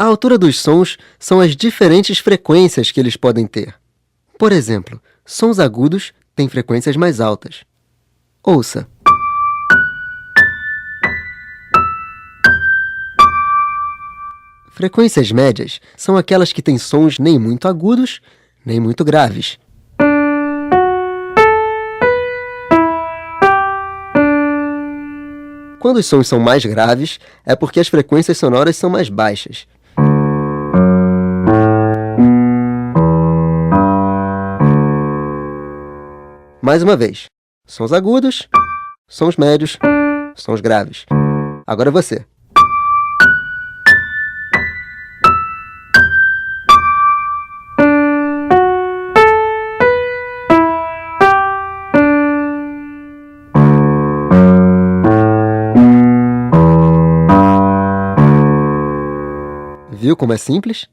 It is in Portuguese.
A altura dos sons são as diferentes frequências que eles podem ter. Por exemplo, sons agudos têm frequências mais altas. Ouça. Frequências médias são aquelas que têm sons nem muito agudos, nem muito graves. Quando os sons são mais graves, é porque as frequências sonoras são mais baixas. Mais uma vez. Sons agudos, sons médios, sons graves. Agora você. Viu como é simples?